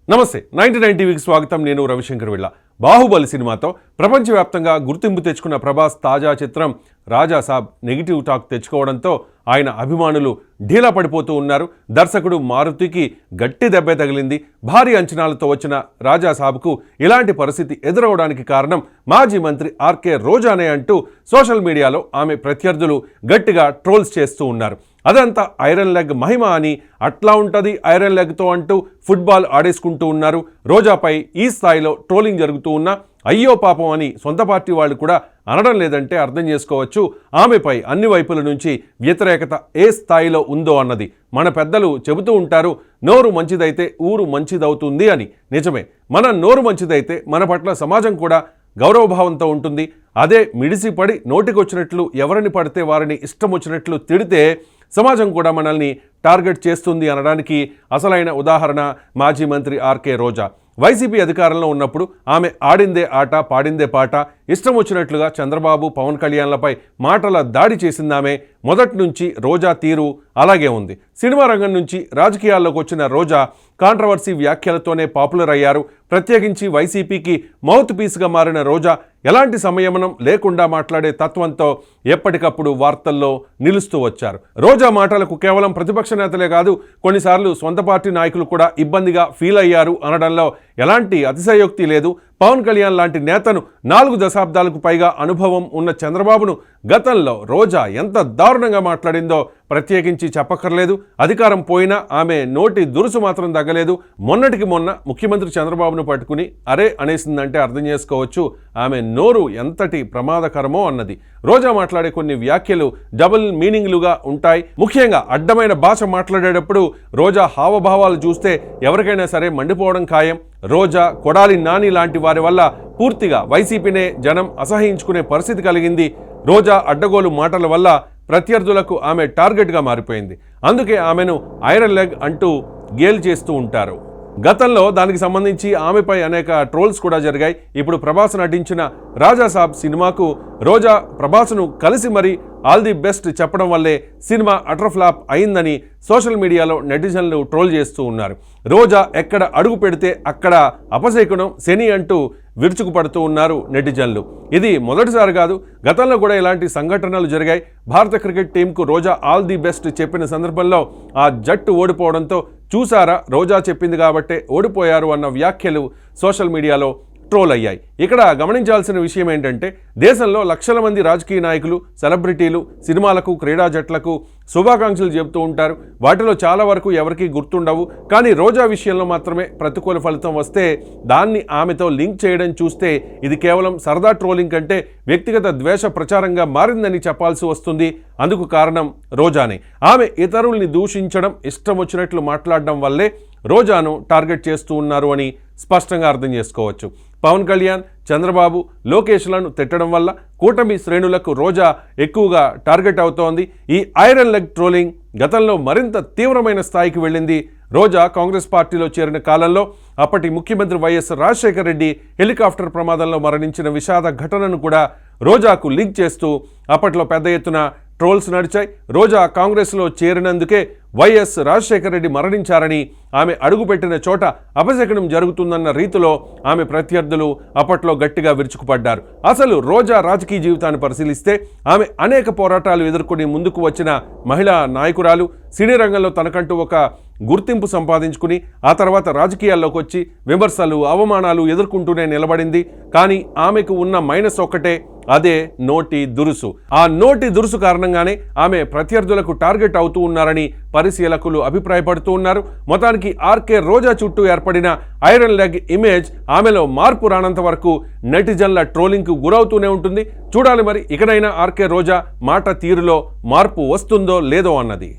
నమస్తే 99 టీవీకి స్వాగతం. నేను రవిశంకర్ విళ్ళ. బాహుబలి సినిమాతో ప్రపంచవ్యాప్తంగా గుర్తింపు తెచ్చుకున్న ప్రభాస్ తాజా చిత్రం రాజా సాబ్ నెగిటివ్ టాక్ తెచ్చుకోవడంతో ఆయన అభిమానులు ఢీలా పడిపోతూ ఉన్నారు. దర్శకుడు మారుతికి గట్టి దెబ్బే తగిలింది. భారీ అంచనాలతో వచ్చిన రాజా సాబ్కు ఇలాంటి పరిస్థితి ఎదురవడానికి కారణం మాజీ మంత్రి ఆర్కే రోజానే అంటూ సోషల్ మీడియాలో ఆమె ప్రత్యర్థులు గట్టిగా ట్రోల్స్ చేస్తూ ఉన్నారు. అదంతా ఐరన్ లెగ్ మహిమ అని, అట్లా ఉంటుంది ఐరన్ లెగ్తో అంటూ ఫుట్బాల్ ఆడేసుకుంటూ ఉన్నారు. రోజాపై ఈ స్థాయిలో ట్రోలింగ్ జరుగుతూ ఉన్నా అయ్యో పాపం అని సొంత పార్టీ వాళ్ళు కూడా అనడం లేదంటే అర్థం చేసుకోవచ్చు ఆమెపై అన్ని వైపుల నుంచి వ్యతిరేకత ఏ స్థాయిలో ఉందో అన్నది. మన పెద్దలు చెబుతూ ఉంటారు, నోరు మంచిదైతే ఊరు మంచిదవుతుంది అని. నిజమే, మన నోరు మంచిదైతే మన పట్ల సమాజం కూడా గౌరవభావంతో ఉంటుంది. అదే మిడిసిపడి నోటికొచ్చినట్లు ఎవరిని పడితే వారిని ఇష్టం వచ్చినట్లు తిడితే సమాజం కూడా మనల్ని టార్గెట్ చేస్తుంది అనడానికి అసలైన ఉదాహరణ మాజీ మంత్రి ఆర్కే రోజా. వైసీపీ అధికారంలో ఉన్నప్పుడు ఆమె ఆడిందే ఆట పాడిందే పాట, ఇష్టం వచ్చినట్లుగా చంద్రబాబు పవన్ కళ్యాణ్లపై మాటల దాడి చేసిందామె. మొదటి నుంచి రోజా తీరు అలాగే ఉంది. సినిమా రంగం నుంచి రాజకీయాల్లోకి వచ్చిన రోజా కాంట్రవర్సీ వ్యాఖ్యలతోనే పాపులర్ అయ్యారు. ప్రత్యేకించి వైసీపీకి మౌత్ పీస్గా మారిన రోజా ఎలాంటి సంయమనం లేకుండా మాట్లాడే తత్వంతో ఎప్పటికప్పుడు వార్తల్లో నిలుస్తూ వచ్చారు. రోజా మాటలకు కేవలం ప్రతిపక్ష నేతలే కాదు, కొన్నిసార్లు సొంత పార్టీ నాయకులు కూడా ఇబ్బందిగా ఫీల్ అయ్యారు అనడంలో ఎలాంటి అతిశయోక్తి లేదు. పవన్ కళ్యాణ్ లాంటి నేతను 4 దశాబ్దాలకు పైగా అనుభవం ఉన్న చంద్రబాబును గతంలో రోజా ఎంత దారుణంగా మాట్లాడిందో ప్రత్యేకించి చెప్పక్కర్లేదు. అధికారం పోయినా ఆమె నోటి దురుసు మాత్రం తగ్గలేదు. మొన్నటికి మొన్న ముఖ్యమంత్రి చంద్రబాబును పట్టుకుని అరే అనేసిందంటే అర్థం చేసుకోవచ్చు ఆమె నోరు ఎంతటి ప్రమాదకరమో అన్నది. రోజా మాట్లాడే కొన్ని వ్యాఖ్యలు డబుల్ మీనింగ్లుగా ఉంటాయి. ముఖ్యంగా అడ్డమైన భాష మాట్లాడేటప్పుడు రోజా హావభావాలు చూస్తే ఎవరికైనా సరే మండిపోవడం ఖాయం. రోజా, కొడాలి నాని లాంటి వారి వల్ల పూర్తిగా వైసీపీనే జనం అసహించుకునే పరిస్థితి కలిగింది. రోజా అడ్డగోలు మాటల వల్ల ప్రత్యర్థులకు ఆమె టార్గెట్గా మారిపోయింది. అందుకే ఆమెను ఐరన్ లెగ్ అంటూ గేల్ చేస్తూ ఉంటారు. గతంలో దానికి సంబంధించి ఆమెపై అనేక ట్రోల్స్ కూడా జరిగాయి. ఇప్పుడు ప్రభాస్ నటించిన రాజా సాబ్ సినిమాకు రోజా ప్రభాస్ను కలిసి మరీ ఆల్ ది బెస్ట్ చెప్పడం వల్లే సినిమా అటర్ ఫ్లాప్ అయిందని సోషల్ మీడియాలో నెటిజన్లు ట్రోల్ చేస్తూ ఉన్నారు. రోజా ఎక్కడ అడుగు పెడితే అక్కడ అపశకునం శని అంటూ విరుచుకుపడుతూ ఉన్నారు నెటిజన్లు. ఇది మొదటిసారి కాదు, గతంలో కూడా ఇలాంటి సంఘటనలు జరిగాయి. భారత క్రికెట్ టీంకు రోజా ఆల్ ది బెస్ట్ చెప్పిన సందర్భంలో ఆ జట్టు ఓడిపోవడంతో చూసారా రోజా చెప్పింది కాబట్టే ఓడిపోయారు అన్న వ్యాఖ్యలు సోషల్ మీడియాలో ట్రోల్ అయ్యాయి. ఇక్కడ గమనించాల్సిన విషయం ఏంటంటే దేశంలో లక్షల మంది రాజకీయ నాయకులు, సెలబ్రిటీలు సినిమాలకు, క్రీడా జట్లకు శుభాకాంక్షలు చెబుతూ ఉంటారు. వాటిలో చాలా వరకు ఎవరికీ గుర్తుండవు. కానీ రోజా విషయంలో మాత్రమే ప్రతికూల ఫలితం వస్తే దాన్ని ఆమెతో లింక్ చేయడం చూస్తే ఇది కేవలం సరదా ట్రోలింగ్ కంటే వ్యక్తిగత ద్వేష ప్రచారంగా మారిందని చెప్పాల్సి వస్తుంది. అందుకు కారణం రోజానే. ఆమె ఇతరుల్ని దూషించడం, ఇష్టం వచ్చినట్లు మాట్లాడడం వల్లే రోజాను టార్గెట్ చేస్తూ ఉన్నారు అని స్పష్టంగా అర్థం చేసుకోవచ్చు. పవన్ కళ్యాణ్, చంద్రబాబు, లోకేష్లను తిట్టడం వల్ల కూటమి శ్రేణులకు రోజా ఎక్కువగా టార్గెట్ అవుతోంది. ఈ ఐరన్ లెగ్ ట్రోలింగ్ గతంలో మరింత తీవ్రమైన స్థాయికి వెళ్ళింది. రోజా కాంగ్రెస్ పార్టీలో చేరిన కాలంలో అప్పటి ముఖ్యమంత్రి వైఎస్ రాజశేఖర రెడ్డి హెలికాప్టర్ ప్రమాదంలో మరణించిన విషాద ఘటనను కూడా రోజాకు లింక్ చేస్తూ అప్పట్లో పెద్ద ఎత్తున ట్రోల్స్ నడిచాయి. రోజా కాంగ్రెస్లో చేరినందుకే వైఎస్ రాజశేఖర రెడ్డి మరణించారని, ఆమె అడుగుపెట్టిన చోట అపశకనం జరుగుతుందన్న రీతిలో ఆమె ప్రత్యర్థులు అప్పట్లో గట్టిగా విరుచుకుపడ్డారు. అసలు రోజా రాజకీయ జీవితాన్ని పరిశీలిస్తే ఆమె అనేక పోరాటాలు ఎదుర్కొని ముందుకు వచ్చిన మహిళా నాయకురాలు. సినీ రంగంలో తనకంటూ ఒక గుర్తింపు సంపాదించుకుని ఆ తర్వాత రాజకీయాల్లోకి వచ్చి విమర్శలు, అవమానాలు ఎదుర్కొంటూనే నిలబడింది. కానీ ఆమెకు ఉన్న మైనస్ ఒక్కటే, అదే నోటి దురుసు. ఆ నోటి దురుసు కారణంగానే ఆమె ప్రత్యర్థులకు టార్గెట్ అవుతూ ఉన్నారని పరిశీలకులు అభిప్రాయపడుతూ ఉన్నారు. మొత్తానికి ఆర్కే రోజా చుట్టూ ఏర్పడిన ఐరన్ లెగ్ ఇమేజ్ ఆమెలో మార్పు రానంత వరకు నెటిజన్ల ట్రోలింగ్కు గురవుతూనే ఉంటుంది. చూడాలి మరి ఇకనైనా ఆర్కే రోజా మాట తీరులో మార్పు వస్తుందో లేదో అన్నది.